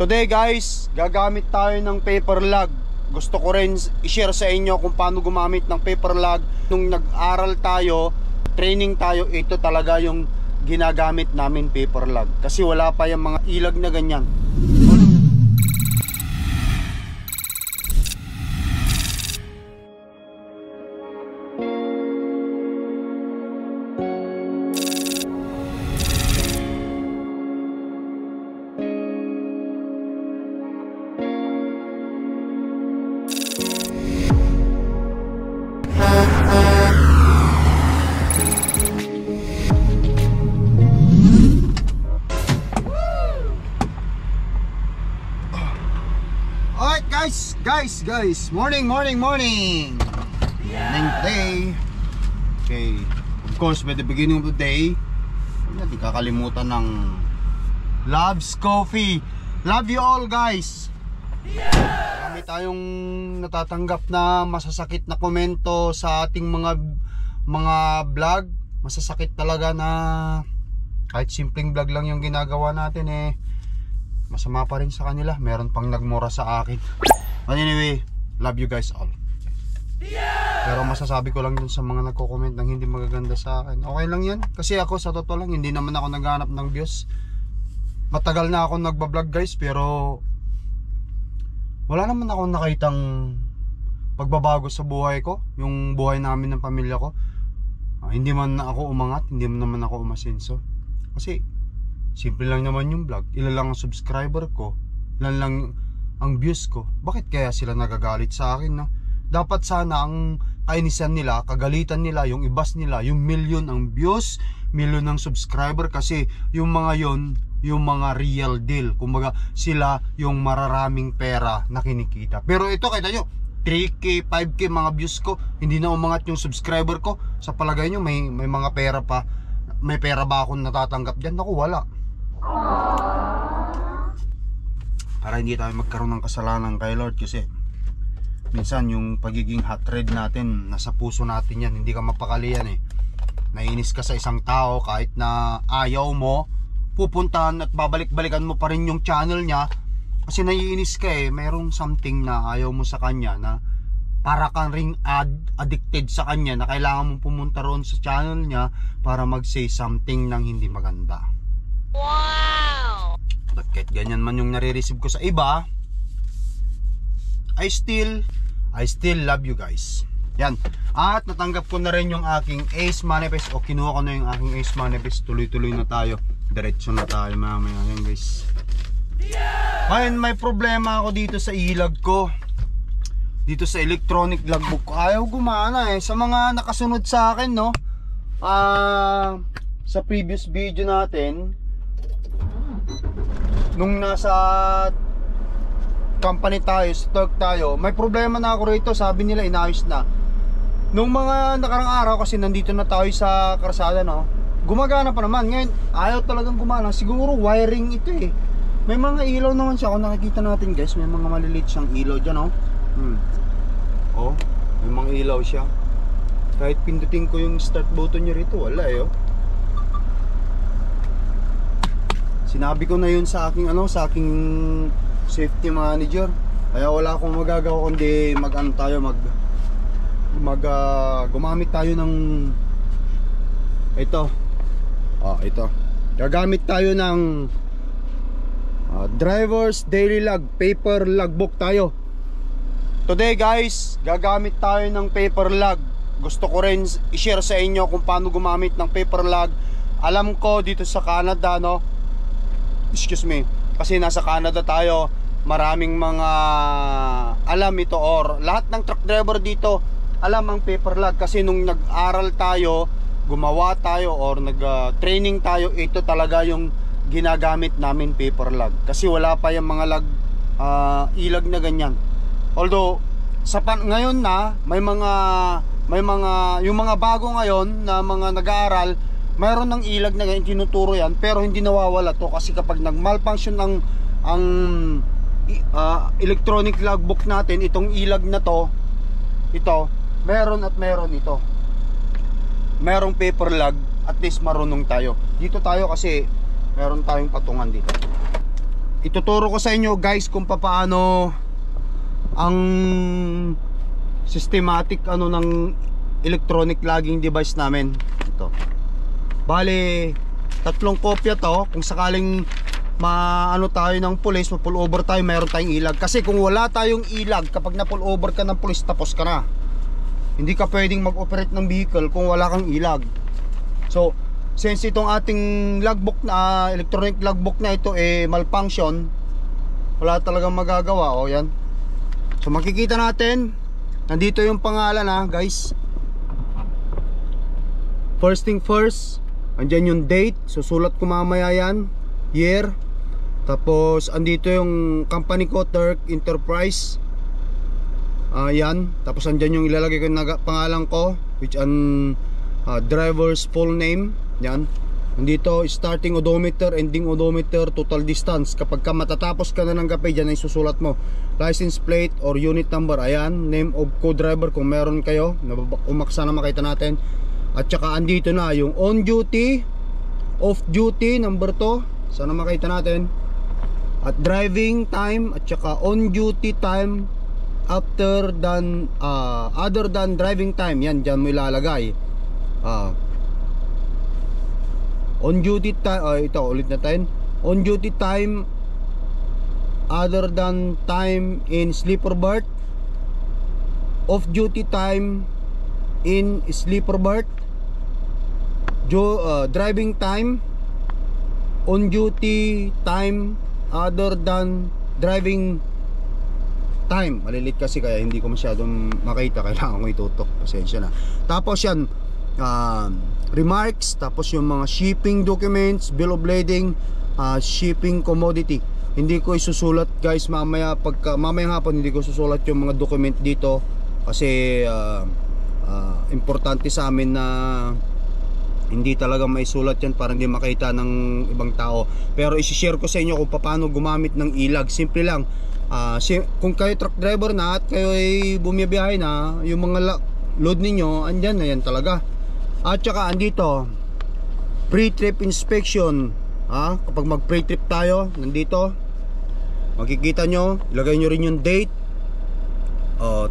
Today guys, gagamit tayo ng paper log. Gusto ko rin i-share sa inyo kung paano gumamit ng paper log. Nung nag-aral tayo, training tayo, ito talaga yung ginagamit namin paper log. Kasi wala pa yung mga ilag na ganyan. Guys, morning today. Okay, of course, by the beginning of the day, hindi natin kakalimutan ng Loves Coffee. Love you all guys. Kami tayong natatanggap na masasakit na komento sa ating mga vlog. Masasakit talaga na kahit simpleng vlog lang yung ginagawa natin masama pa rin sa kanila. Meron pang nagmura sa akin. But anyway, love you guys all. Pero masasabi ko lang dun sa mga nagko-comment ng hindi magaganda sa akin, okay lang yan. Kasi ako sa totoo lang, hindi naman ako naghanap ng views. Matagal na ako nagbablog guys, pero wala naman ako nakitang pagbabago sa buhay ko. Yung buhay namin ng pamilya ko. Hindi man ako umangat, hindi naman ako umasenso. Kasi simple lang naman yung vlog. Ilan lang ang subscriber ko, ilan lang ang views ko. Bakit kaya sila nagagalit sa akin, no? Dapat sana ang kainisan nila, kagalitan nila, yung ibas nila, yung million ang views, million ang subscriber. Kasi yung mga yon, yung mga real deal. Kumbaga sila yung mararaming pera na kinikita. Pero ito, kita nyo, 3K, 5K mga views ko, hindi na umangat yung subscriber ko. Sa palagay nyo, may mga pera pa. May pera ba akong natatanggap dyan? Naku, wala. Para hindi tayo magkaroon ng kasalanan kay Lord. Kasi minsan yung pagiging hatred natin, nasa puso natin yan. Hindi ka mapakali yan Nainis ka sa isang tao, kahit na ayaw mo, pupuntahan at babalik-balikan mo pa rin yung channel niya. Kasi naiinis ka merong something na ayaw mo sa kanya, na para kang ring addicted sa kanya, na kailangan mong pumunta roon sa channel niya para mag-say something ng hindi maganda. Wow! But kahit ganyan man yung nare-receive ko sa iba, I still love you guys. Yan. At natanggap ko na rin yung aking Ace Manifest, o kinuha ko na yung aking Ace Manifest. Tuloy-tuloy na tayo. Diretso na tayo mamaya. Yan guys. Ngayon may problema ako dito sa ilag ko. Dito sa electronic logbook ko. Ayaw gumana Sa mga nakasunod sa akin, no? Sa previous video natin, nung nasa company tayo, sa Turk tayo, may problema na ako rito. Sabi nila inayos na. Nung mga nakarang araw, kasi nandito na tayo sa karsada, no, gumagana pa naman. Ngayon ayaw talagang gumana. Siguro wiring ito May mga ilaw naman siya. Kung nakikita natin guys, may mga maliliit siyang ilaw dyan, oh, may mga ilaw siya. Kahit pindutin ko yung start button niya rito, wala Sinabi ko na yun sa aking safety manager. Kaya wala akong magagawa kundi gumamit tayo ng ito. Ito. Gagamit tayo ng driver's daily log, paper logbook tayo. Today guys, gagamit tayo ng paper log. Gusto ko rin i-share sa inyo kung paano gumamit ng paper log. Alam ko dito sa Canada, no? Excuse me, kasi nasa Canada tayo, maraming mga alam ito, or lahat ng truck driver dito alam ang paper log. Kasi nung nag-aral tayo, gumawa tayo, or nag-training tayo, ito talaga yung ginagamit namin paper log. Kasi wala pa yung mga ilag na ganyan. Although ngayon na may mga yung mga bago ngayon na mga nag-aaral, mayroon ng ilag na ganyan, tinuturo yan, pero hindi nawawala to. Kasi kapag nag-malfunction ang electronic logbook natin, itong ilag na to, ito, meron ito. Merong paper log, at least marunong tayo. Dito tayo kasi meron tayong patungan dito. ituturo ko sa inyo guys kung paano ang systematic ng electronic logging device namin. Ito. Bale, 3 kopya to. Kung sakaling tayo ng pulis, ma-pull over tayo, mayroon tayong ilag. Kasi kung wala tayong ilag, kapag na-pull over ka ng pulis, tapos ka na. Hindi ka pwedeng mag-operate ng vehicle kung wala kang ilag. So, since itong ating logbook na electronic logbook na ito malfunction, wala talagang magagawa. O yan. So makikita natin, nandito yung pangalan guys. First thing first, andyan yung date. Susulat ko mamaya yan, year. Tapos andito yung company ko, Turk Enterprise. Yan. Tapos andyan yung ilalagay ko na pangalan ko, which driver's full name. Yan. Nandito starting odometer, ending odometer, total distance. Kapag ka matatapos ka na ng gape, dyan ay susulat mo license plate or unit number. Ayan, name of co-driver kung meron kayo. Umaksa na makita natin. At saka andito na yung on duty, off duty, number 2. Sana makita natin. At driving time, at saka on duty time other than driving time. Yan, dyan mo ilalagay. On duty time, ito ulit natin. On duty time other than time in sleeper berth. Off duty time in sleeper berth. Driving time, on duty time other than driving time. Malilit kasi kaya hindi ko masyadong makita, kailangan ko itutok, pasensya na. Tapos yan, remarks, tapos yung mga shipping documents, bill of lading, shipping commodity. Hindi ko isusulat guys mamaya, mamayang hapon hindi ko susulat yung mga document dito kasi importante sa amin na hindi talaga maisulat yan para hindi makita ng ibang tao. Pero isi-share ko sa inyo kung paano gumamit ng ilag. Simple lang. Kung kayo truck driver na at kayo ay bumibiyahe na, yung mga load ninyo andyan na yan talaga. At saka andito pre-trip inspection. Kapag mag pre-trip tayo, nandito makikita nyo, ilagay nyo rin yung date,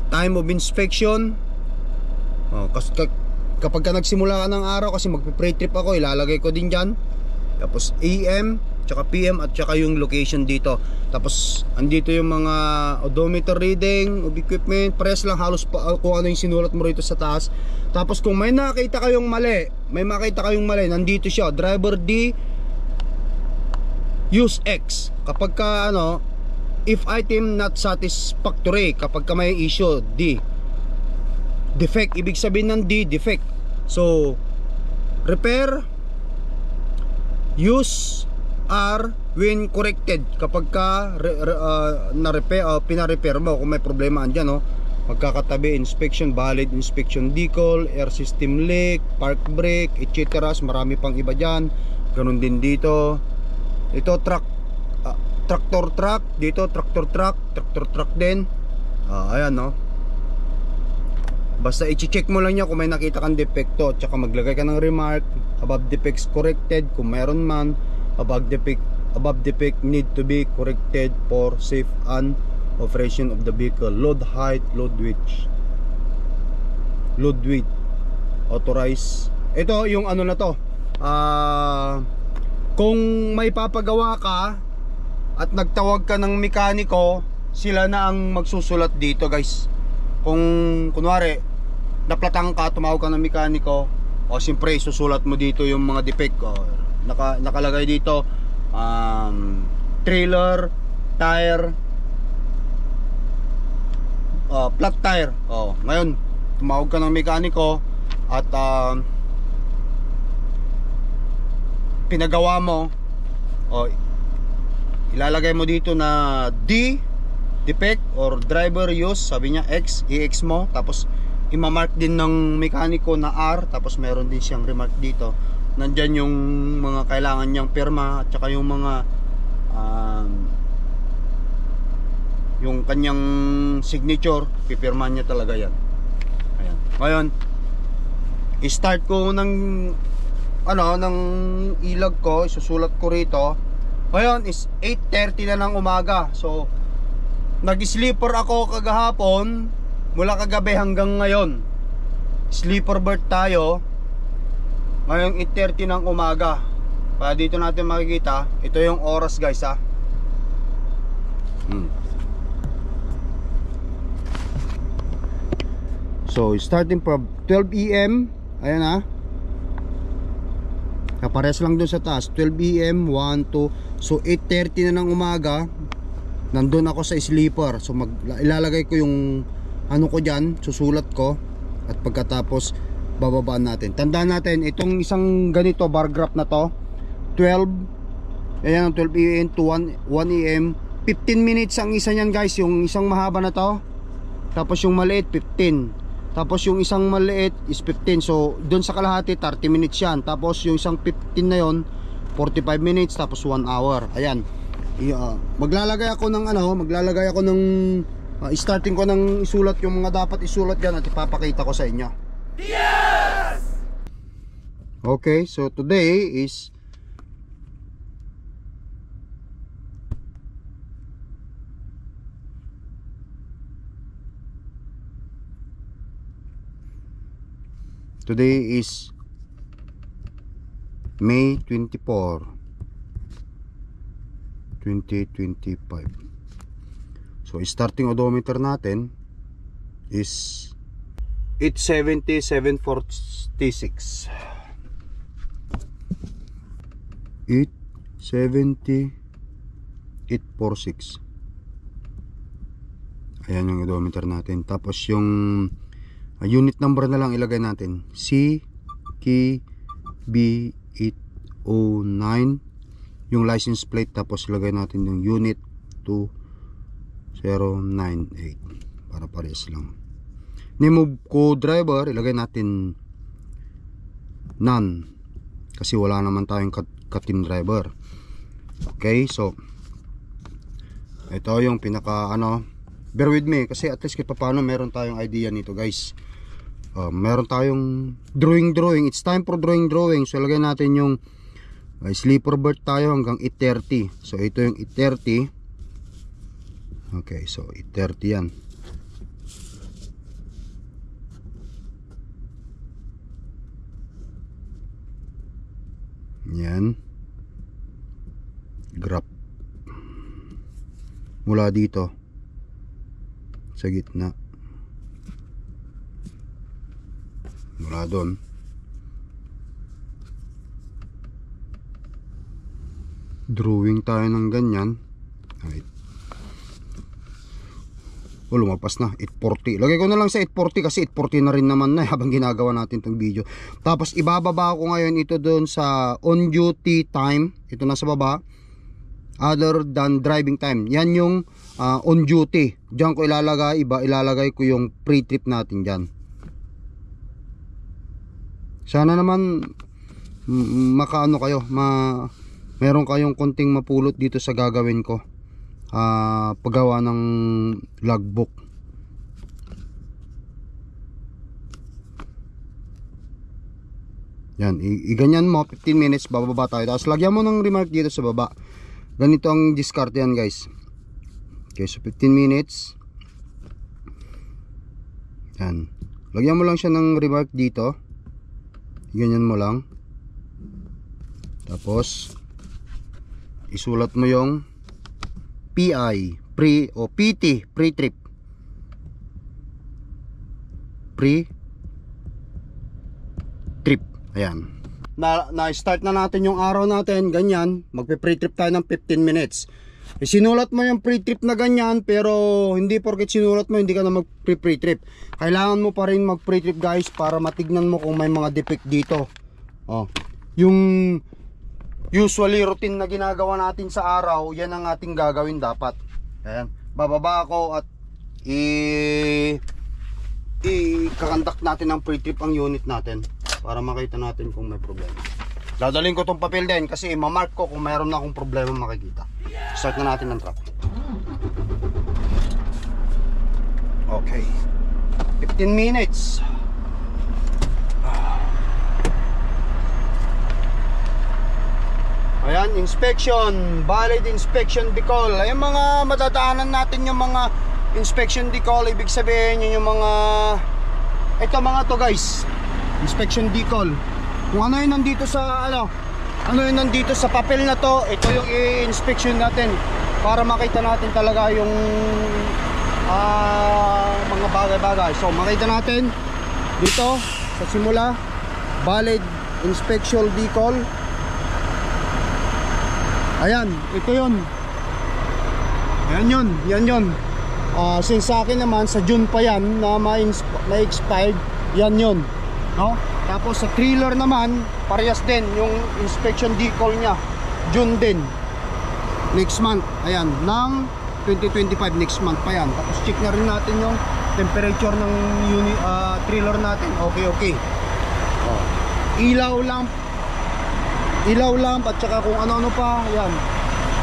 time of inspection. Kapag ka nagsimula ka ng araw, kasi magpe-pre-trip ako, ilalagay ko din dyan. Tapos AM, tsaka PM, at tsaka yung location dito. Tapos andito yung mga odometer reading of equipment, press lang halos kung ano yung sinulat mo rito sa taas. Tapos kung may makita kayong mali, nandito siya, driver D, use X. Kapag ka if item not satisfactory, kapag ka may issue, D. Defect, ibig sabihin ng D, defect. So, repair, use R when corrected. Kapag ka pina-repair mo, kung may problema andyan, magkakatabi, inspection, valid inspection decal, air system leak, park brake, etc. Marami pang iba dyan. Ganun din dito. Ito tractor truck, dito tractor truck din. Ayan basta i-check mo lang niya kung may nakita kang depekto, tsaka maglagay ka ng remark, above defects corrected kung meron man, above defect need to be corrected for safe and operation of the vehicle. Load height, load width, authorize. Ito yung na to, kung may papagawa ka at nagtawag ka ng mekaniko, sila na ang magsusulat dito guys. Kung kunwari naplatang ka, tumawag ka ng mekaniko, siyempre susulat mo dito yung mga defect. Nakalagay dito trailer, tire, flat tire. Ngayon tumawag ka ng mekaniko at pinagawa mo, ilalagay mo dito na D, defect, or driver use, sabi niya X, i-X mo, tapos imamark din ng mekaniko na R, tapos meron din siyang remark dito. Nandyan yung mga kailangan niyang pirma, at saka yung mga yung kanyang signature, pipirma niya talaga yan. Ayan. Ngayon, i-start ko ng ng ilag ko, isusulat ko rito Ngayon is 8:30 na ng umaga. So nag-sleeper ako kagahapon mula kagabi hanggang ngayon. Sleeper bird tayo. Ngayon 8:30 ng umaga. Para dito natin makikita, ito yung oras guys ha. So starting from 12 AM. Ayan ha. Kapares lang dun sa taas. 12 AM, 1, 2. So 8:30 na ng umaga. Nandun ako sa sleeper. So ilalagay ko yung ano ko dyan, susulat ko. At pagkatapos bababaan natin. Tandaan natin, itong isang ganito bar graph na to, 12, ayan, 12 AM to 1 AM, 15 minutes ang isa nyan guys. Yung isang mahaba na to. Tapos yung maliit 15. Tapos yung isang maliit is 15. So doon sa kalahati 30 minutes yan. Tapos yung isang 15 na yon 45 minutes. Tapos 1 hour. Ayan. Maglalagay ako ng starting ko ng isulat yung mga dapat isulat dyan. At ipapakita ko sa inyo. Yes! Okay, so today is May 24, 2025. So starting odometer natin is 870, 746. 870, 846. Ayan yung odometer natin. Tapos yung unit number na lang ilagay natin. CKB809. Yung license plate. Tapos ilagay natin yung unit 2098 para parehas lang. Name of co-driver ilagay natin none, kasi wala naman tayong ka-team driver. Okay, so ito yung pinaka bear with me kasi at least kahit paano meron tayong idea nito guys. Meron tayong drawing. It's time for drawing. So ilagay natin yung sleeper berth tayo hanggang 8:30. So ito yung 8:30. Okay, so 8:30 yan. Yan. Graph mula dito sa gitna. Mula doon drawing tayo ng ganyan. Right. Lumapas na 840. Lagay ko na lang sa 840 kasi 840 na rin naman na habang ginagawa natin tong video. Tapos ibababa ko ngayon ito doon sa on duty time. Ito na sa baba. Other than driving time. Yan yung on duty. Diyan ko ilalagay ko yung pre-trip natin diyan. Sana naman makaano kayo, meron kayong konting mapulot dito sa gagawin ko. Paggawa ng logbook. Yan, iganyan mo 15 minutes, bababa tayo. Tapos lagyan mo ng remark dito sa baba. Ganito ang discard yan guys. Okay, so 15 minutes. Yan, lagyan mo lang siya ng remark dito. Ganyan mo lang. Tapos isulat mo yung PI, PT, pre-trip. Pre-trip. Ayan. Na-start na natin yung araw natin, ganyan. Magpe-pre-trip tayo ng 15 minutes. Sinulat mo yung pre-trip na ganyan, pero hindi porket sinulat mo, hindi ka na mag-pre-trip. Kailangan mo pa rin mag-pre-trip guys, para matignan mo kung may mga defect dito. Yung usually routine na ginagawa natin sa araw, yan ang ating gagawin dapat. Ayan, bababa ako at i-conduct natin ng pre-trip ang unit natin para makita natin kung may problema. Dadalhin ko tong papel din kasi mamark ko kung mayroon na akong problema makikita. Start na natin ng truck. Okay, 15 minutes. Ayan, inspection, valid inspection decal. Ayan mga madadaanan natin yung mga inspection decal. Ibig sabihin yun yung mga, ito mga to guys, inspection decal. Kung ano yung nandito sa ano yung nandito sa papel na to, ito yung i-inspection natin para makita natin talaga yung mga bagay-bagay. So makita natin dito sa simula, valid inspection decal. Ayan, ito yun. Ayan yun, yan yun. Since sa akin naman sa June pa yan na ma-expired, yan yun, no? Tapos sa trailer naman, parehas din yung inspection decal nya, June din, next month. Ayan, ng 2025, next month pa yan. Tapos check na rin natin yung temperature ng trailer natin. Okay. Ilaw lamp at saka kung ano-ano pa. Ayan,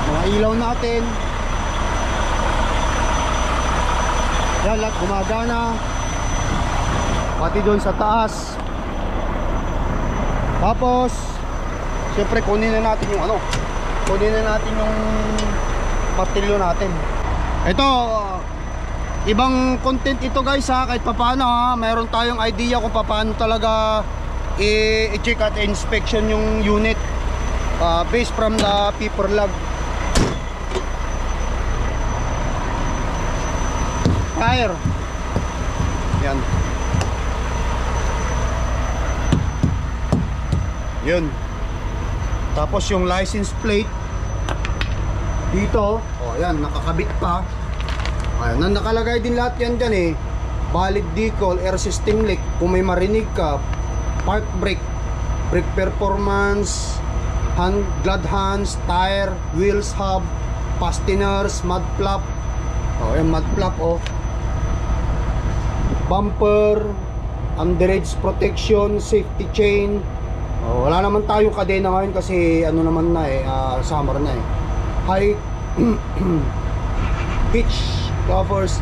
mga ilaw natin, yan lahat gumagana, pati doon sa taas. Tapos syempre kunin na natin yung martilyo natin. Ito, ibang content ito guys ha, kahit papaano ha, mayroon tayong idea kung paano talaga i-check at inspection yung unit, based from the paper log. Tire, yan, yun. Tapos yung license plate dito, yan, nakakabit pa. Ayan, nakalagay din lahat yan dyan eh. Valid decal, air system leak, kung may marinig ka, park brake, brake performance, glad hands, tire, wheels hub, fasteners, mud flap. Yan, mud flap bumper, underage protection, safety chain. Wala naman tayong kadena ngayon kasi ano naman na summer na eh. High pitch covers,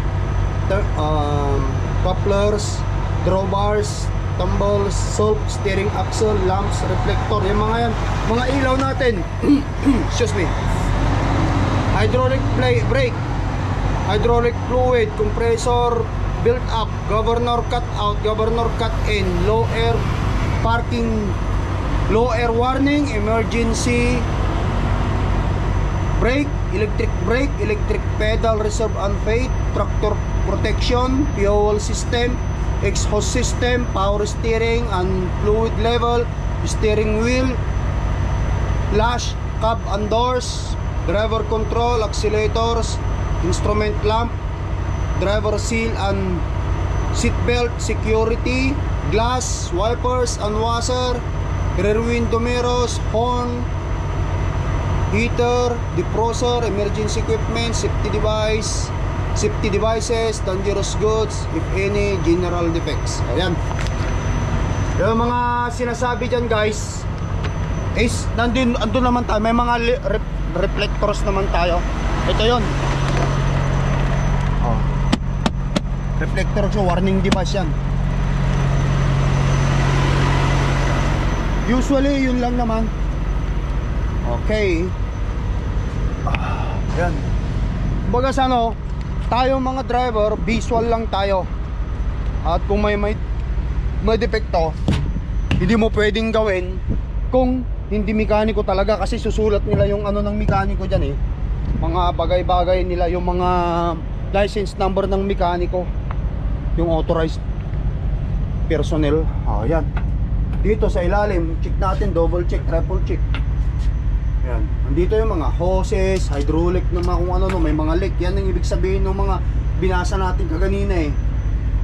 couplers, drawbars, tumbles, sulk, steering axle, lamps, reflector. Yung mga yan, mga ilaw natin. Excuse me. Hydraulic brake, hydraulic fluid, compressor built up, governor cut out, governor cut in, low air parking, low air warning, emergency brake, electric pedal, reserve unpaid, tractor protection, fuel system, exhaust system, power steering and fluid level, steering wheel, flash, cab and doors, driver control, accelerators, instrument lamp, driver seal and seat belt, security, glass, wipers and washer, rear window mirrors, horn, heater, defroster, emergency equipment, safety devices, dangerous goods, if any, general defects. Ayan, yung mga sinasabi dyan guys is andun naman tayo, may mga reflectors naman tayo. Ito yun, reflector, so warning device yan. Usually yun lang naman. Okay. Yan. Kumbaga sa tayo mga driver, visual lang tayo. At kung may defecto, hindi mo pwedeng gawin kung hindi mekaniko talaga, kasi susulat nila yung ng mekaniko dyan eh. Mga bagay-bagay nila, yung mga license number ng mekaniko, yung authorized personnel. Yan. Dito sa ilalim, check natin, double check, triple check. Yan. Andito yung mga hoses, hydraulic na kung may mga leak. Yan ang ibig sabihin ng mga binasa natin kaganina eh.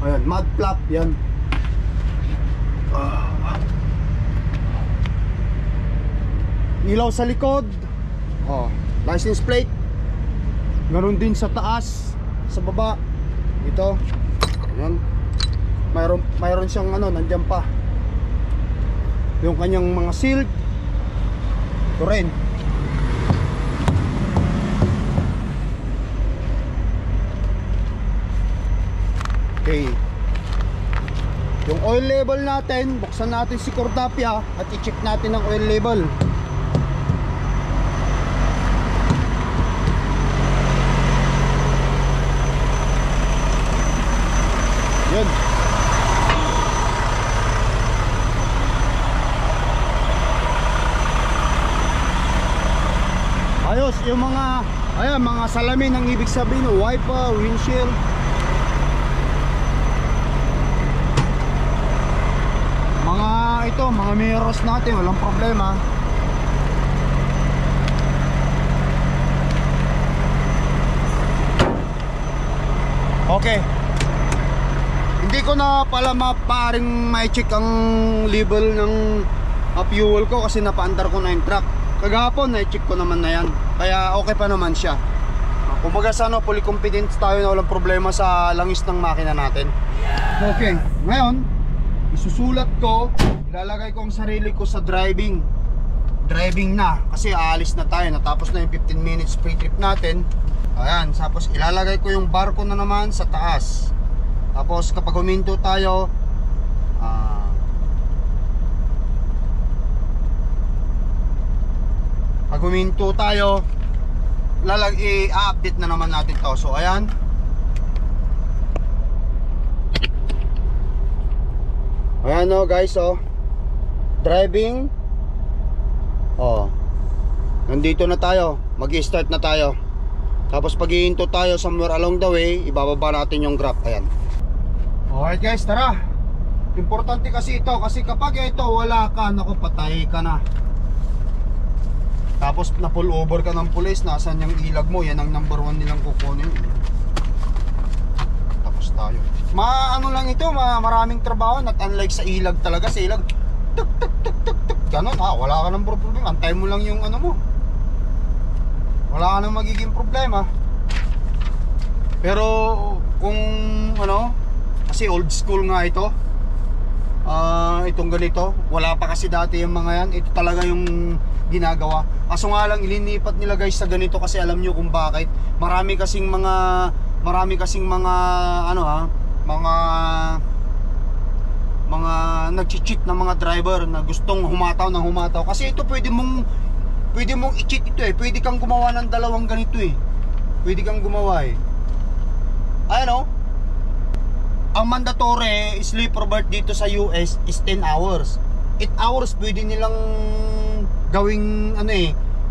Ayan, mud flap, yan. Ilaw sa likod. License plate. Ganon din sa taas, sa baba. Ito. Ayan. Mayroon siyang nandiyan pa yung kanyang mga shield. Ito rin. Okay. Yung oil level natin, buksan natin si Cordapia at i-check natin ang oil level. Ayun. Ayos, yung mga ayan, mga salamin ang ibig sabihin, wiper, windshield. Mga ito, mga mirrors natin, walang problema. Okay. Hindi ko na pala paring ma-check ang level ng fuel ko kasi napaandar ko na yung truck. Kagahapon na-check ko naman na yan. Kaya okay pa naman siya. Kumbaga sa ano, fully confident tayo na walang problema sa langis ng makina natin. Okay, ngayon isusulat ko, ilalagay ko ang sarili ko sa driving na kasi aalis na tayo, natapos na yung 15 minutes free trip natin. Ayan, tapos ilalagay ko yung barko na naman sa taas. Tapos kapag huminto tayo, pag huminto tayo, i-update na naman natin to. So ayan, ayan o guys, driving. Nandito na tayo, mag-i-start na tayo. Tapos pag ihinto tayo somewhere along the way, ibababa natin yung graph. Ayan. Alright guys, tara. Importante kasi ito, kasi kapag ito wala ka, naku, patay ka na. Tapos na pull over ka ng pulis, nasan yung ilag mo, yan ang number 1 nilang kukunin. Tapos tayo. Ano lang ito, maraming trabaho, not unlike sa ilag talaga. Sa ilag, tuk tuk tuk tuk tuk, ganon, wala ka ng problema. Antay mo lang yung ano mo, wala ka nang magiging problema. Pero kung ano, kasi old school nga ito, itong ganito, wala pa kasi dati yung mga yan. Ito talaga yung ginagawa. Kaso nga lang ilinipat nila guys sa ganito kasi alam nyo kung bakit. Marami kasing mga mga nag-cheat na mga driver na gustong humataw ng humataw. Kasi ito pwede mong i-cheat ito eh. Pwede kang gumawa ng dalawang ganito eh. Pwede kang gumawa eh. Ayan ang mandatory sleeper berth dito sa US is 10 hours. 8 hours pwede nilang gawing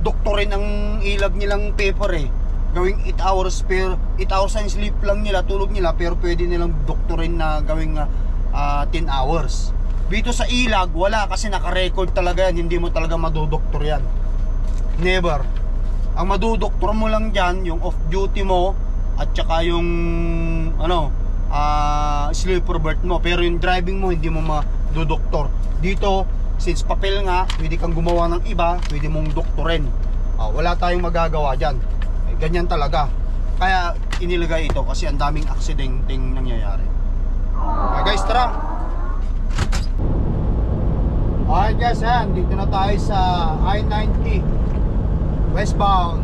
doktorin ang ilag nilang paper eh. Gawing 8 hours, pero 8 hours ang sleep lang nila, tulog nila, pero pwede nilang doktorin na gawing 10 hours. Dito sa ilag wala kasi naka-record talaga yan, hindi mo talaga madodoktor yan. Never. Ang madodoktor mo lang dyan yung off duty mo at saka yung sleeper berth mo, pero yung driving mo hindi mo madodoktor. Dito since papel nga, pwede kang gumawa ng iba, pwede mong doktorin. Wala tayong magagawa dyan. Ganyan talaga. Kaya inilagay ito kasi ang daming aksidenteng nangyayari. Guys, tara. Alright guys, yan, dito na tayo sa I-90 westbound.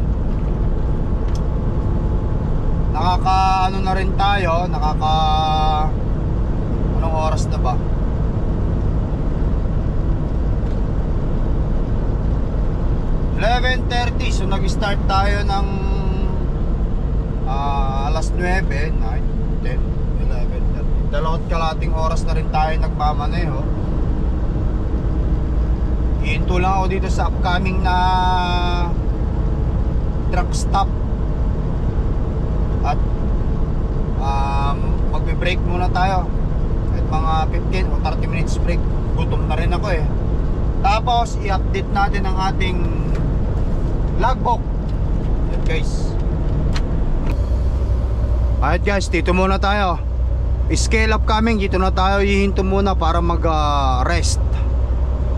Nakaka na rin tayo, anong oras na ba? 11:30. So nag-start tayo ng alas 9, 9, 10, 11, 2 kalating oras na rin tayo nagmamaneho. Hinto lang ako dito sa upcoming na truck stop. At magbe-break muna tayo at mga 15 o 30 minutes break. Gutom na rin ako eh. Tapos i-update natin ang ating logbook. Yan guys. Alright guys, dito muna tayo. Scale up coming, dito na tayo hihinto muna para mag-rest.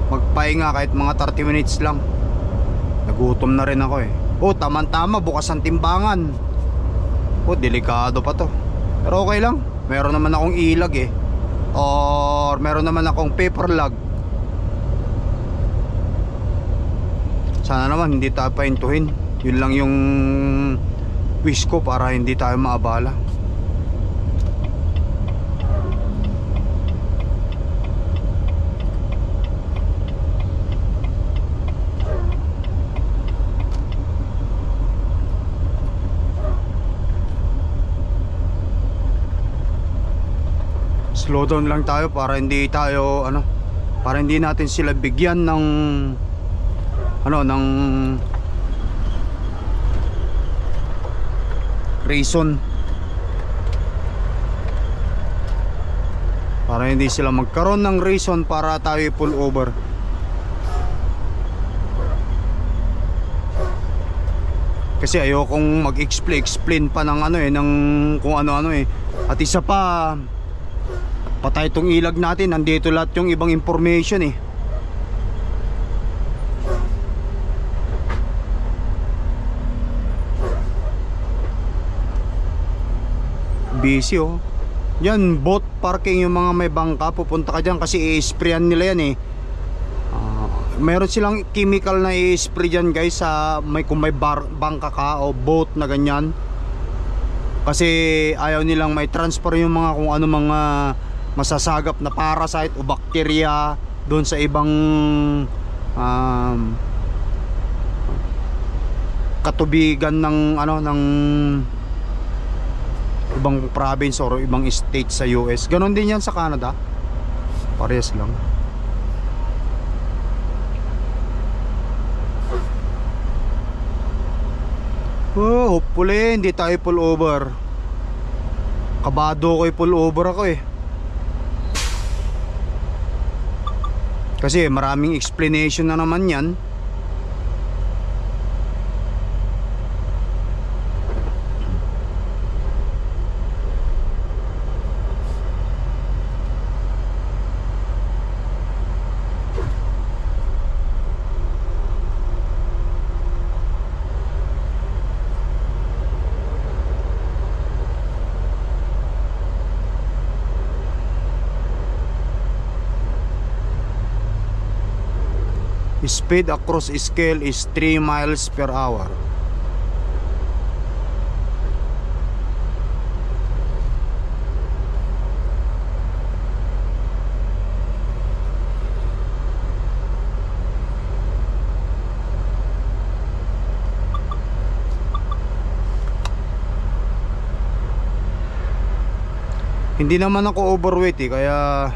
Magpahinga kahit mga 30 minutes lang. Nagutom na rin ako eh. Tama-tama, bukas ang timbangan. Delikado pa to. Pero okay lang, meron naman akong ilag eh. Or meron naman akong paper log. Sana naman hindi tayo pahintuhin. Yun lang yung wish ko para hindi tayo maabala. slow down lang tayo para hindi tayo para hindi natin sila bigyan ng ng reason, para hindi sila magkaroon ng reason para tayo pull over. Kasi ayokong mag-explain pa ng ng kung ano At isa pa, patay itong ilag natin, nandito lahat yung ibang information busy yan, boat parking, yung mga may bangka, pupunta ka dyan kasi i-sprayan nila yan meron silang chemical na i-spray dyan guys kung may bangka ka o boat na ganyan, kasi ayaw nilang may transfer yung mga kung ano mga masasagap na parasite o bakterya doon sa ibang katubigan ng ng ibang province or ibang state sa US. Ganon din yan sa Canada, parehas lang. Hopefully hindi tayo pull over. Kabado ko pull over ako kasi maraming explanation na naman yan. Speed across scale is 3 miles per hour. Hindi naman ako overweight kaya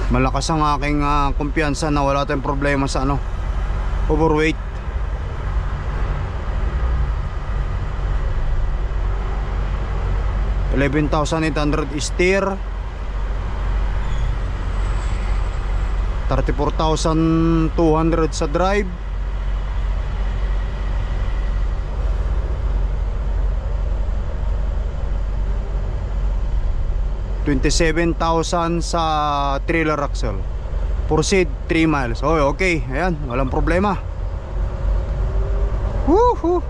malakas ang aking kumpiyansa na wala tayong problema sa overweight. $11,800 steer, 34,200 sa drive, $27,000 sa trailer axle. Proceed 3 miles. Okay, ayan, walang problema. Woohoo!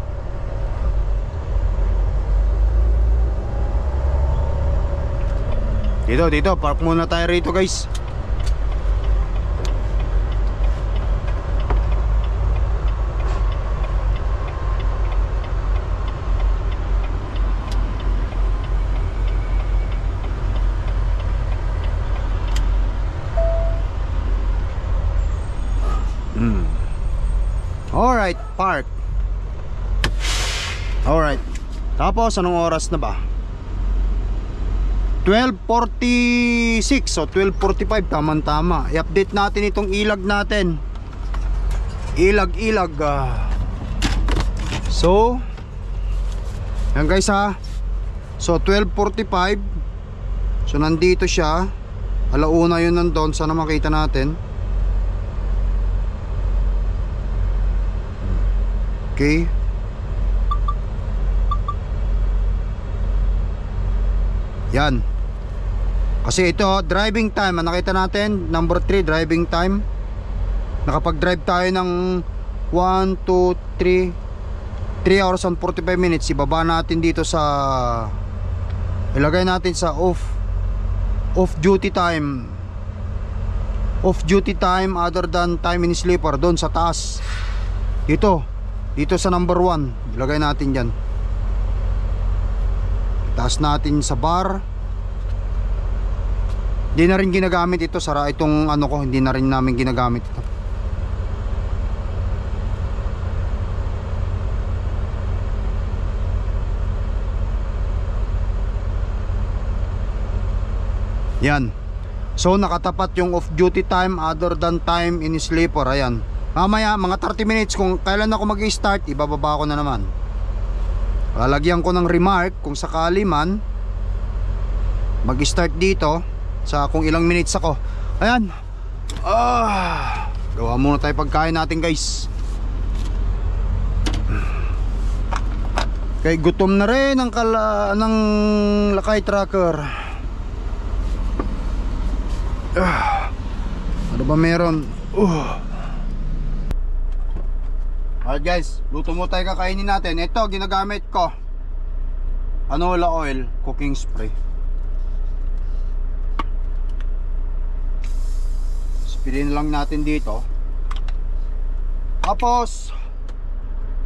Dito, park muna tayo rito guys. Alright, park. Alright. Tapos anong oras na ba? 12:46 o 12:45, tamang-tama. I-update natin itong ilag natin. Ilag. So, yan guys So 12:45. So nandito siya. Alauna yun nandun. Sana makita natin. Okay. Yan. Kasi ito driving time, nakita natin number 3, driving time. Nakapag-drive tayo ng 1, 2, 3 hours and 45 minutes. Ibaba natin dito sa, ilagay natin sa off duty time. Off duty time other than time in sleeper, doon sa taas. Dito sa number 1, ilagay natin dyan. Taas natin sa bar. Hindi na rin ginagamit ito, sara itong hindi na rin namin ginagamit ito. Yan. So nakatapat yung off duty time other than time in sleeper. Ayan. Mamaya mga 30 minutes kung kailan ako mag-i-start, ibababa ko na naman. Lalagyan ko ng remark kung sakali man mag-start dito sa kung ilang minutes ako. Ayan. Gawa muna tayo pagkain natin, guys. Kay gutom na rin ang ng lakay tracker. Ano ba meron? Alright guys, luto mo tayo kakainin natin. Ito ginagamit ko, canola oil, cooking spray. Spilin lang natin dito. Tapos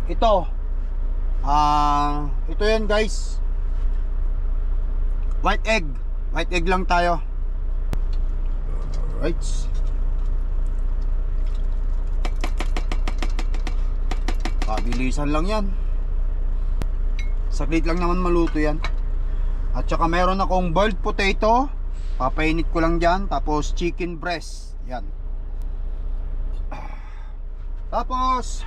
ito ito yan guys, white egg lang tayo. Right. Pabilisan lang yan. Saglit lang naman maluto yan. At saka meron akong boiled potato, papainit ko lang dyan. Tapos chicken breast. Yan. Tapos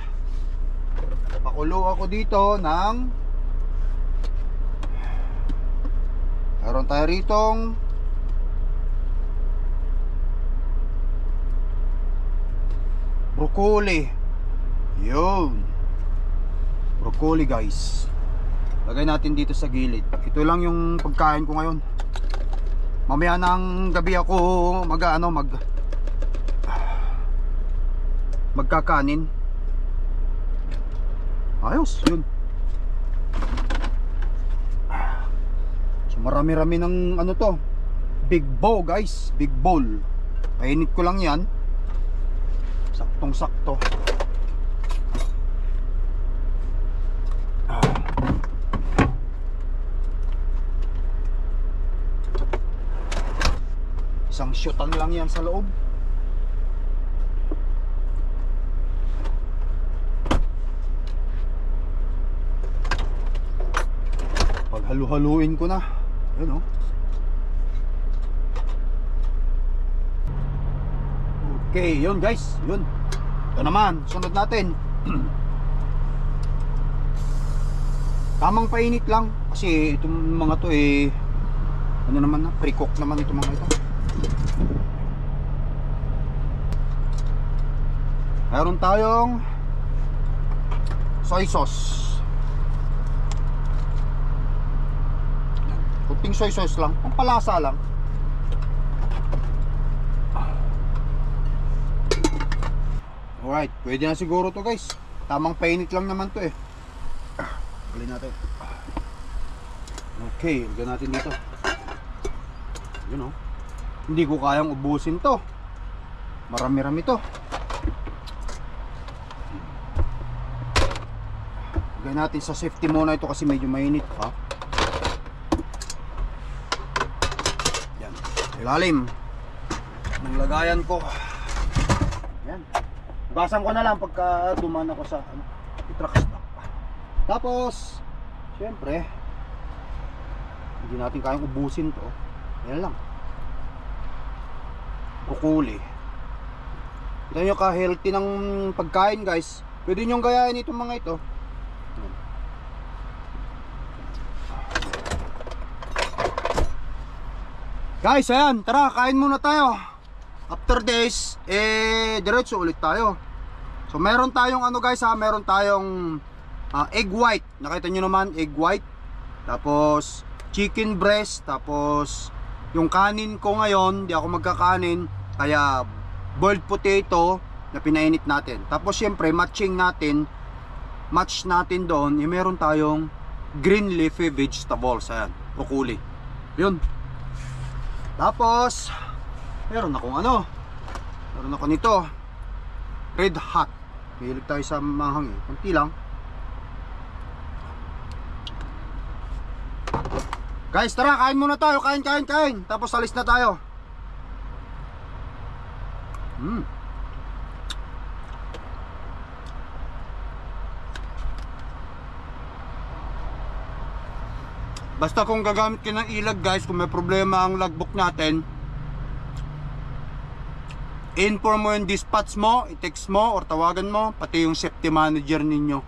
pakulo ako dito ng meron tayo ritong broccoli. Yun, broccoli guys. Lagay natin dito sa gilid. Ito lang yung pagkain ko ngayon. Mamaya ng gabi ako magkakanin. Ayos, yun. So marami-rami ng ano to, big bowl guys, big bowl. Painit ko lang yan. Saktong sakto. Isang shotan lang yan sa loob. Paghalu-haluin ko na. Ayun, oh. Okay, yun guys, yun. Ito naman, sunod natin. Tamang painit lang. Kasi itong mga to ano naman na, pre-cook naman itong mga ito. Meron tayong soy sauce. Kunting soy sauce lang, pampalasa lang. Alright, pwede na siguro to guys. Tamang painit lang naman to Galin natin. Okay, lagyan natin dito. Yun, oh. Hindi ko kayang ubusin to. Marami-rami to. Lagyan natin sa safety muna ito kasi medyo mainit pa. Yan, ilalim ng lagayan ko. Yan. Hugasan ko na lang pagka dumaan ako sa truck stop. Tapos syempre hindi natin kayang ubusin to. Yan lang. Broccoli. Ito nyo ka-healthy ng pagkain guys. Pwede nyo gayahin itong mga ito. Guys, ayan, tara, kain muna tayo. After this, diretso ulit tayo. So meron tayong ano guys meron tayong egg white. Nakita nyo naman, egg white. Tapos chicken breast. Tapos yung kanin ko ngayon, di ako magkakanin, kaya boiled potato na pinainit natin. Tapos syempre match natin doon, meron tayong green leafy vegetables. Ayan, broccoli. Yun. Tapos meron ako nito, red hot. Mahilig tayo sa mahang konti lang. Guys, tara, kain muna tayo. Kain. Tapos alis na tayo. Basta kung gagamit ka ng ilag guys, kung may problema ang logbook natin, inform mo yung dispatch mo, i-text mo or tawagan mo, pati yung safety manager ninyo.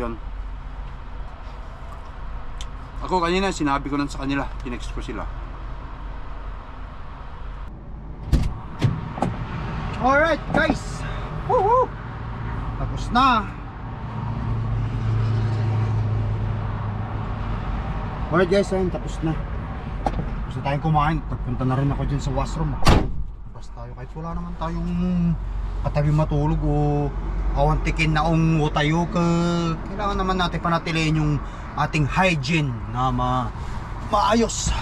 Yun. Ako kanina sinabi ko lang sa kanila, tinext ko sila. Alright guys, woohoo! Tapos na. Alright guys, ayun, tapos na. Tapos na tayong kumain. Pagpunta na rin ako dyan sa washroom. Tapos tayo, kahit wala naman tayong katabi matulog o awantikin na tayo ka. Kailangan naman natin panatilihin yung ating hygiene na maayos.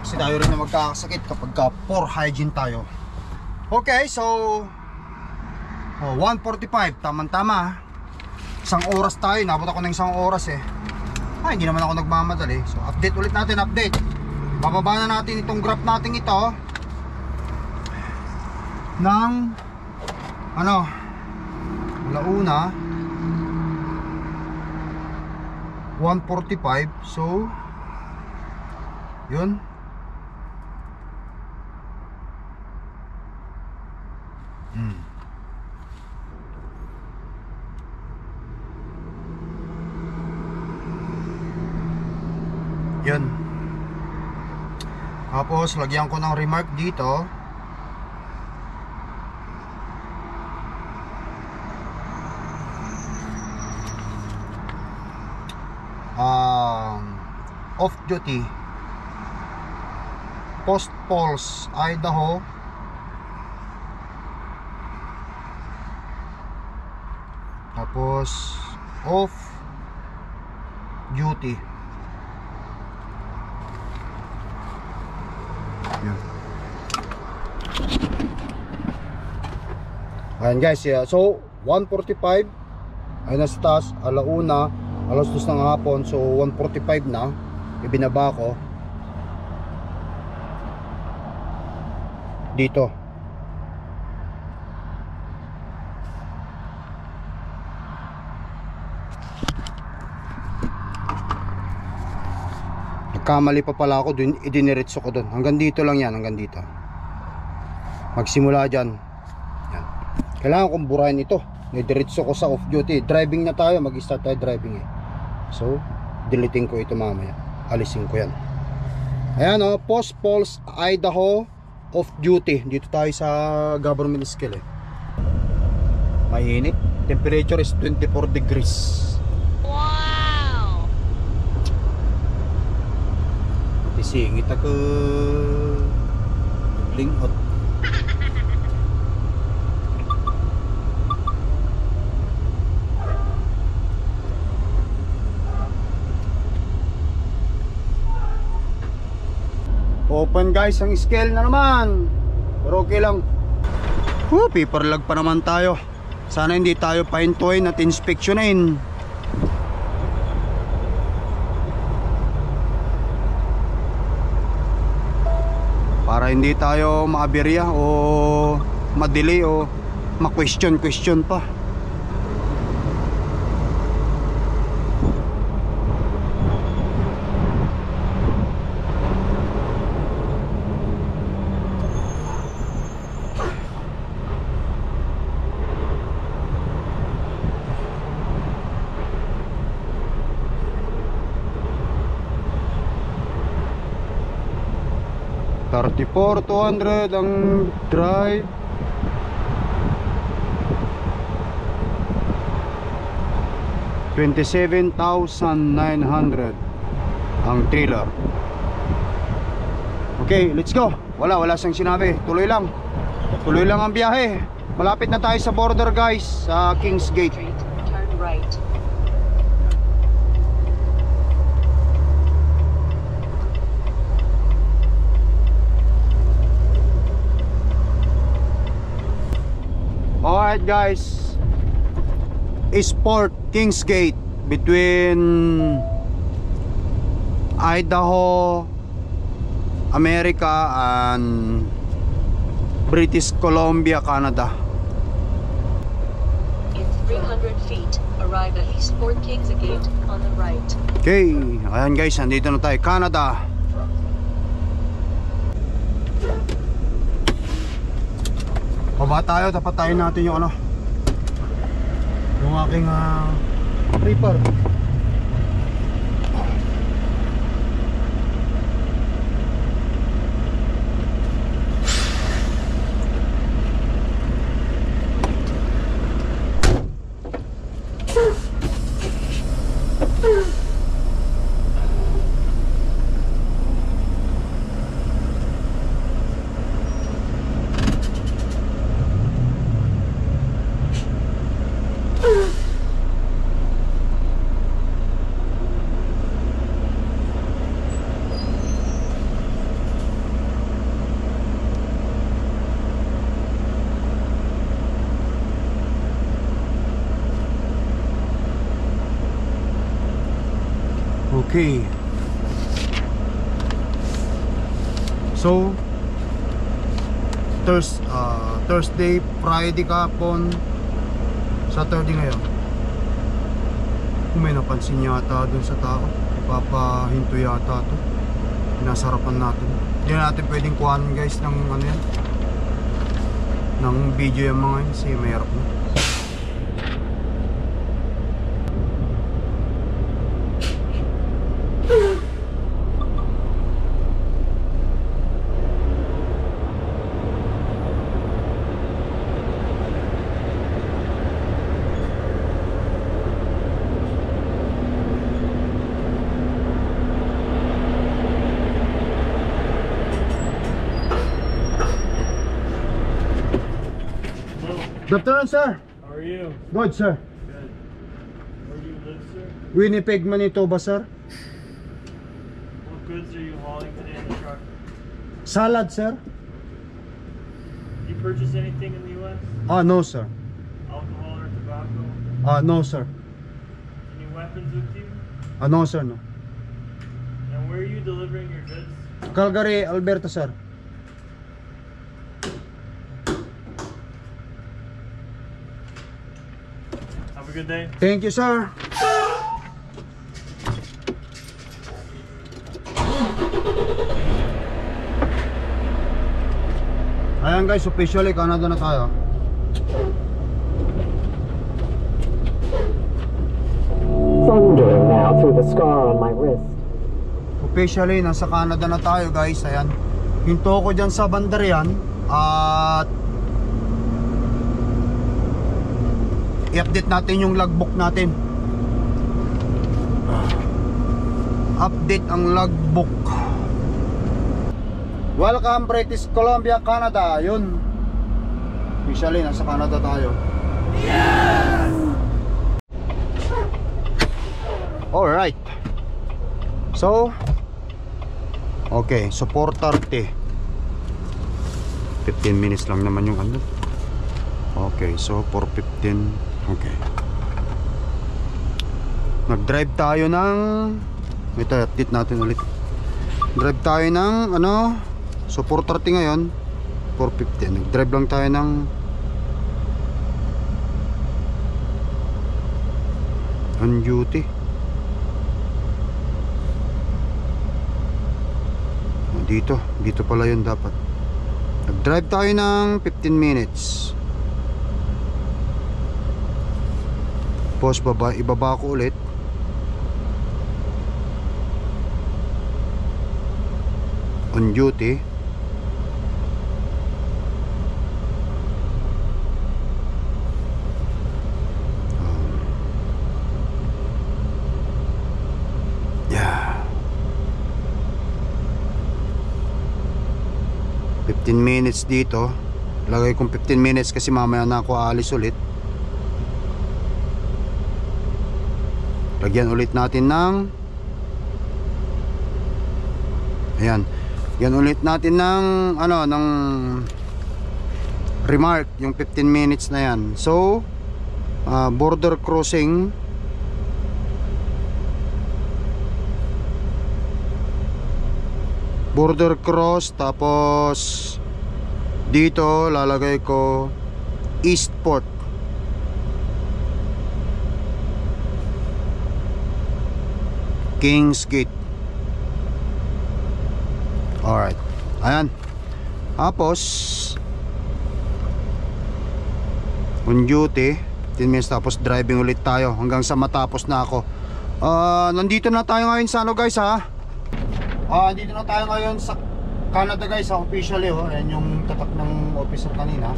Kasi tayo rin na magkakasakit kapag poor hygiene tayo. Okay, so 1:45, tamang-tama. Isang oras tayo, nabot ako ng isang oras eh. Hindi naman ako nagmamadali. So update ulit natin, update. Bababa na natin itong graph natin ito ng alauna 1:45. So yun. Yun. Tapos lagyan ko ng remark dito. Off duty Post Falls, Idaho. Tapos off duty. Yan. Ayan guys, yeah. So 1:45 ay nasa taas, alauna, alas 2 ng hapon. So 1:45 na, ibinaba ko dito. Nagkamali pa pala ako dun, idiniretso ko dun. Hanggang dito lang yan, hanggang dito. Magsimula dyan. Yan. Kailangan kong burahin ito. Nidiretso ko sa off duty. Driving na tayo, mag-start tayo driving eh. So, deleting ko ito mamaya. Alisin ko yan. Ayan o, Post Falls, Idaho, off duty. Dito tayo sa government scale eh. Mainit. Temperature is 24 degrees. Singit ako linghot. Open guys ang scale na naman. Pero okay lang. Paper lag pa naman tayo. Sana hindi tayo pahintuin at inspeksyonin. Para hindi tayo maaberya o ma-delay o ma-question pa. $34,200 ang drive. $27,900 ang trailer. Okay, let's go. Wala siyang sinabi. Tuloy lang ang biyahe. Malapit na tayo sa border guys, sa Kings Gate. Turn right. Alright guys, Sport Kings Gate between Idaho, America and British Columbia, Canada. In 300 feet, arrive at Sport Kings Gate on the right. Okay, ayan guys, nandito na tayo, Canada. Baba tayo, tapat tayo natin yung ano, yung aking reaper. Okay. So Thursday, Friday kahapon, Saturday ngayon. Kung may napansin yata dun sa tao, ipapahinto yata to. Pinasarapan natin. Hindi natin pwedeng kuhanin guys ng ano yan, ng video yung mga yun kasi mayroon na. Good afternoon, sir. How are you? Good, sir. Good. Where do you live, sir? Winnipeg, Manitoba, sir. What goods are you hauling today in the truck? Salad, sir. Did you purchase anything in the U.S.? No, sir. Alcohol or tobacco? No, sir. Any weapons with you? No, sir, no. And where are you delivering your goods? Calgary, Alberta, sir. Have a good day. Thank you, sir. Ayan guys, officially Canada na tayo. Thundering now through the scar on my wrist. Officially nasa Canada na tayo guys. Ayan, hinto ko dyan sa bandarian at i-update natin yung logbook natin. Update ang logbook. Welcome British Columbia, Canada. Yun, officially nasa Canada tayo. Yes! Alright. So okay, so 4:30. 15 minutes lang naman yung ano. Okay, so 4:15. Okay. Nag-drive tayo ng, ito, update natin ulit. Drive tayo ng ano, so 4:30 ngayon, 4:15. Nag-drive lang tayo ng on duty. Dito pala yun dapat. Nag-drive tayo ng 15 minutes. Pause, ibaba ko ulit. On duty. Yeah. 15 minutes dito. Lagay kong 15 minutes kasi mamaya na ako aalis ulit. Lagyan ulit natin ng, ayan, yan ulit natin ng ano, ng remark yung 15 minutes na yan. So border crossing, border cross, tapos dito lalagay ko Eastport. Kings Gate. Alright. Ayan. Tapos on duty. 10 minutes tapos driving ulit tayo hanggang sa matapos na ako. Nandito na tayo ngayon sa ano guys ha. Nandito na tayo ngayon sa Canada guys ha, officially oh. Ayan yung tatak ng officer kanina.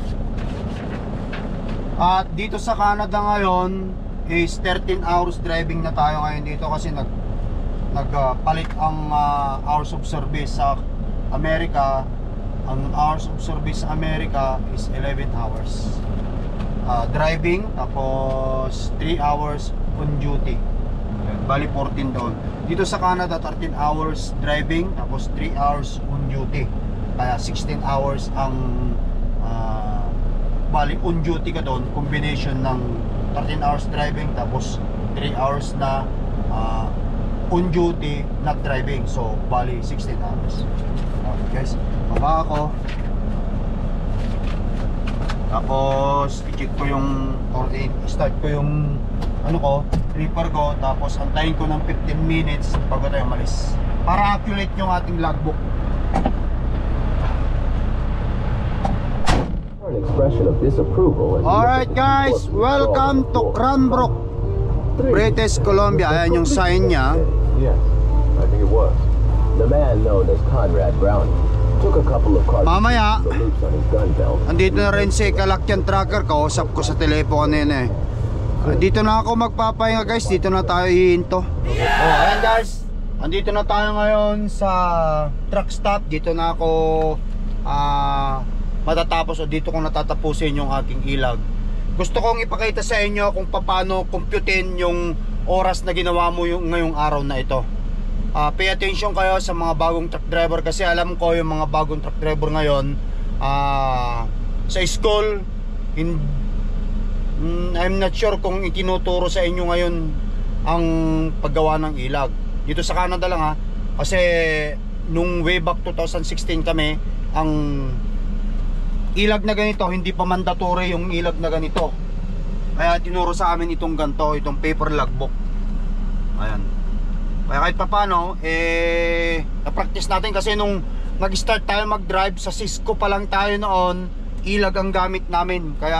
At dito sa Canada ngayon is 13 hours driving na tayo ngayon dito kasi nagpalit ang hours of service sa Amerika. Ang hours of service sa Amerika is 11 hours driving, tapos 3 hours on duty. Bali 14 doon. Dito sa Canada 13 hours driving, tapos 3 hours on duty. Kaya 16 hours ang bali on duty ka doon, combination ng 13 hours driving tapos 3 hours na on duty not driving, so bali 16 hours. Okay guys, baba ako, tapos i-check ko yung or i-start ko yung ano ko, reaper ko, tapos antayin ko ng 15 minutes bago tayo umalis para accurate yung ating logbook. Alright guys, welcome to Cranbrook, British Columbia. Ayan yung sign niya. Yes, I think it was. The man known as Conrad Browning took a couple of cartridges Mamaya, with the loops on his gun belt. andito na rin si Kalakyan Tracker. Kausap ko sa telepono kanina eh. Dito na ako magpapahinga guys. Dito na tayo hihinto. Ayan guys, andito na tayo ngayon sa truck stop. Dito na ako matatapos o dito kong natatapusin yung aking ilag. Gusto kong ipakita sa inyo kung paano computein yung oras na ginawa mo yung ngayong araw na ito. Pay attention kayo sa mga bagong truck driver kasi alam ko yung mga bagong truck driver ngayon sa school I'm not sure kung itinuturo sa inyo ngayon ang paggawa ng ilag. Dito sa Canada lang ha, kasi nung way back 2016 kami, ang ilag na ganito hindi pa mandatory yung ilag na ganito. Kaya tinuro sa amin itong ganito, itong paper logbook. Ayan. Kaya kahit pa paano na-practice natin kasi nung nag-start tayo mag-drive sa Cisco pa lang tayo noon, ilag ang gamit namin. Kaya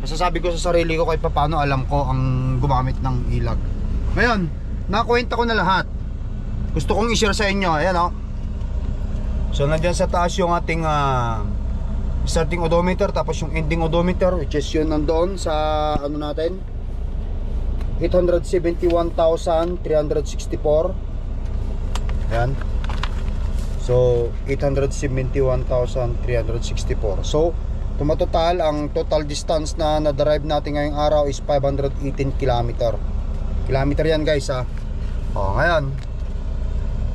masasabi ko sa sarili ko kahit pa paano alam ko ang gumamit ng ilag. Ngayon, nakwenta ko na lahat. Gusto kong i-share sa inyo. Ayan o. So nandiyan sa taas yung ating starting odometer, tapos yung ending odometer, which is yun nandoon sa ano natin, 871,364. Ayan. So 871,364. So tumatotal, ang total distance na na-drive natin ngayong araw is 518 kilometer yan guys ha. Ngayon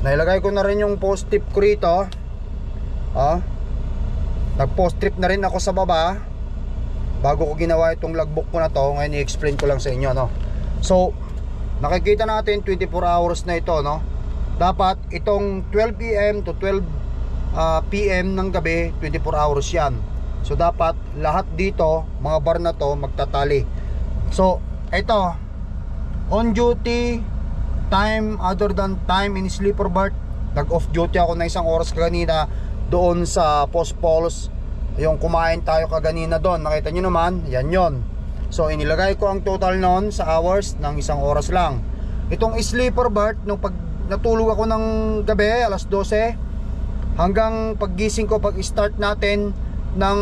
nailagay ko na rin yung post tip ko rito. Nag-post trip na rin ako sa baba bago ko ginawa itong logbook ko na to. Ngayon i-explain ko lang sa inyo no. So nakikita natin 24 hours na ito no. Dapat itong 12 PM to 12 PM ng gabi 24 hours yan. So dapat lahat dito mga bar na to magtatali. So ito on duty time other than time in sleeper berth, nag off duty ako na 1 oras kanina doon sa Post Falls. Yung kumain tayo kaganina doon, nakita nyo naman, yan yon. So inilagay ko ang total noon sa hours ng 1 oras lang. Itong sleeper berth, nung pag natulog ako ng gabi alas 12 hanggang paggising ko, pag start natin ng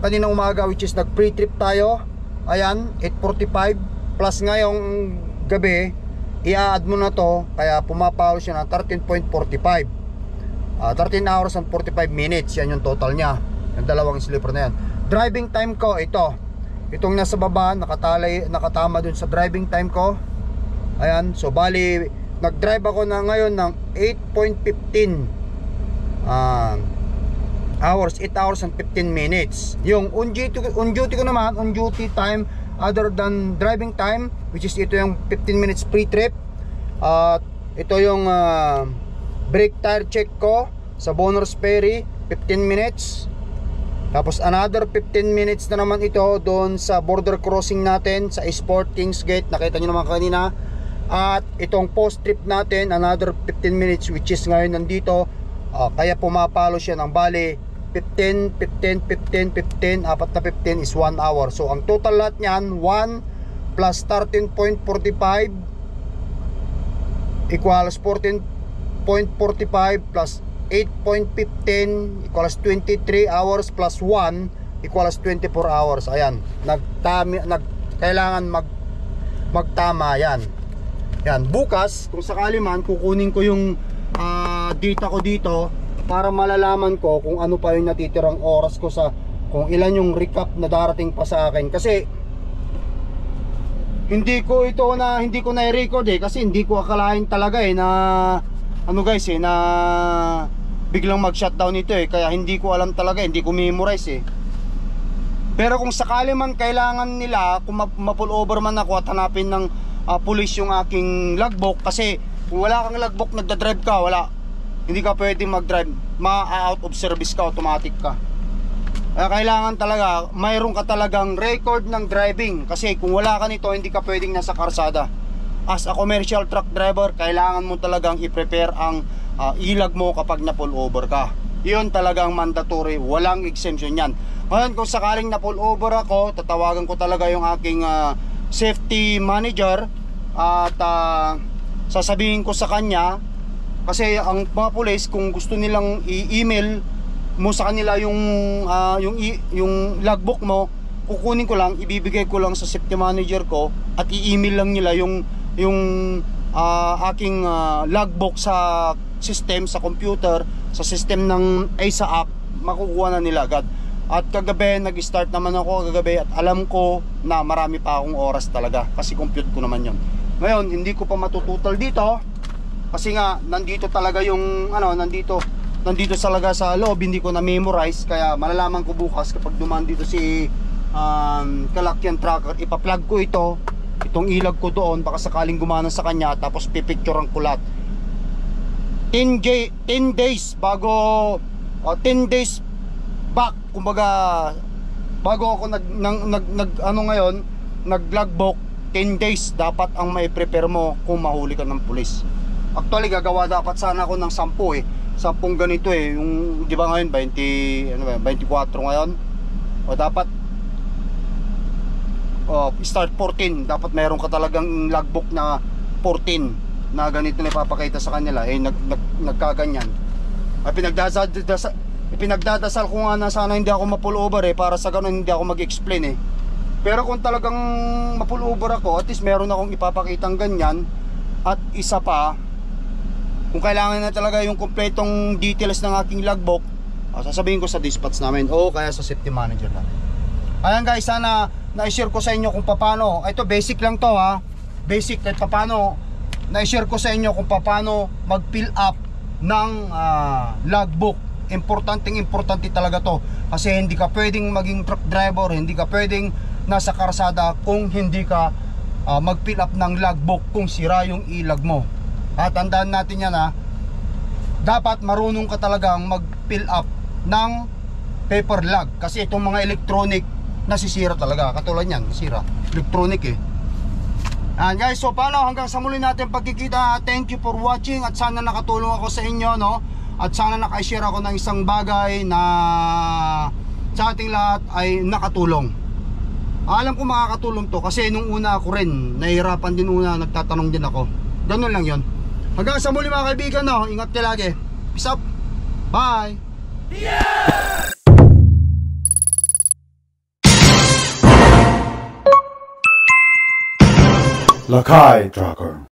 kaninang umaga, which is nag pre-trip tayo, ayan 8:45 plus ngayong gabi i-add mo na to, kaya pumapalo siya ng 13.45. 13 hours and 45 minutes. Yan yung total niya, yung dalawang sleeper na yan. Driving time ko, itong nasa baba, nakatama dun sa driving time ko. Ayan, so bali nag-drive ako na ngayon ng 8.15 hours, 8 hours and 15 minutes. Yung on duty ko naman, on duty time other than driving time, which is ito yung 15 minutes pre-trip. Ito yung brake tire check ko sa Bonner's Ferry, 15 minutes. Tapos another 15 minutes na naman ito doon sa border crossing natin sa Sport Kings Gate, nakita nyo naman kanina. At itong post trip natin, another 15 minutes, which is ngayon nandito. Kaya pumapalo siya ng bali 15, 15, 15, 15, apat na 15 is 1 hour. So ang total lahat niyan, 1 plus 13.45 equals 14.45 plus 8.15 equals 23 hours plus 1 equals 24 hours. Ayan, kailangan magtama yan. Yan, bukas kung sakali man kukunin ko yung data ko dito para malalaman ko kung ano pa yung natitirang oras ko sa kung ilan yung recap na darating pa sa akin. Kasi hindi ko na-record kasi hindi ko akalain talaga na ano guys na biglang mag-shutdown ito kaya hindi ko alam talaga, hindi ko memorize Pero kung sakali man kailangan nila, kung ma-pull over man ako at hanapin ng police yung aking logbook, kasi kung wala kang logbook, nagda-drive ka, hindi ka pwedeng mag-drive, ma-out of service ka, automatic ka. Kaya kailangan talaga, mayroon ka talagang record ng driving, kasi kung wala ka nito, hindi ka pwedeng nasa karsada. As a commercial truck driver, kailangan mo talagang i-prepare ang ilag mo kapag na-pull over ka. Yun talagang mandatory, walang exemption yan. Ngayon kung sakaling na-pull over ako, tatawagan ko talaga yung aking safety manager at sasabihin ko sa kanya, kasi ang mga police kung gusto nilang i-email mo sa kanila yung logbook mo, kukunin ko lang, ibibigay ko lang sa safety manager ko at i-email lang nila yung aking logbook sa system, sa computer, sa system ng ASA app, makukuha na nila agad. At kagabi nag-start naman ako kagabi at alam ko na marami pa akong oras talaga kasi compute ko naman yon. Ngayon hindi ko pa matututal dito kasi nga nandito talaga yung nandito talaga sa loob, hindi ko na memorize, kaya malalaman ko bukas kapag dumaan dito si Kalakyan Tracker, ipa-plug ko itong ilag ko doon, baka sakaling gumana sa kanya, tapos pipicturean ko lahat. 10 days bago 10 days back, kumbaga bago ako nag-logbook, 10 days dapat ang may prepare mo kung mahuli ka ng pulis. Actually gagawa dapat sana ako ng 10 ganito yung di ba ngayon 24 ngayon, o dapat start 14, dapat meron ka talagang logbook na 14 na ganito na ipapakita sa kanila, nagkaganyan. Ay pinagdadasal ko nga na sana hindi ako ma-pull over para sa ganun hindi ako mag-explain Pero kung talagang ma-pull over ako, at least meron akong ipapakitang ganyan. At isa pa, kung kailangan na talaga yung kompletong details ng aking logbook, sasabihin ko sa dispatch namin o kaya sa safety manager namin. Ayan guys, sana na-share ko sa inyo kung paano. Ito basic lang to basic kahit paano na-share ko sa inyo kung paano mag-fill up ng logbook. Importante talaga to, kasi hindi ka pwedeng maging truck driver, hindi ka pwedeng nasa karsada kung hindi ka mag-fill up ng logbook kung sira yung ilag mo. At tandaan natin yan dapat marunong ka talagang mag-fill up ng paper log, kasi itong mga electronic nasisira talaga, katulad yan, nasira electronic And guys, so paano, hanggang sa muli natin pagkikita. Thank you for watching at sana nakatulong ako sa inyo at sana naka-share ako ng isang bagay na sa ating lahat ay nakatulong. Alam ko makakatulong to kasi nung una ako rin nahihirapan din, nagtatanong din ako. Ganun lang yon. Hanggang sa muli mga kaibigan, ingat kayo lagi. Peace up. Bye. Lakai Tracker.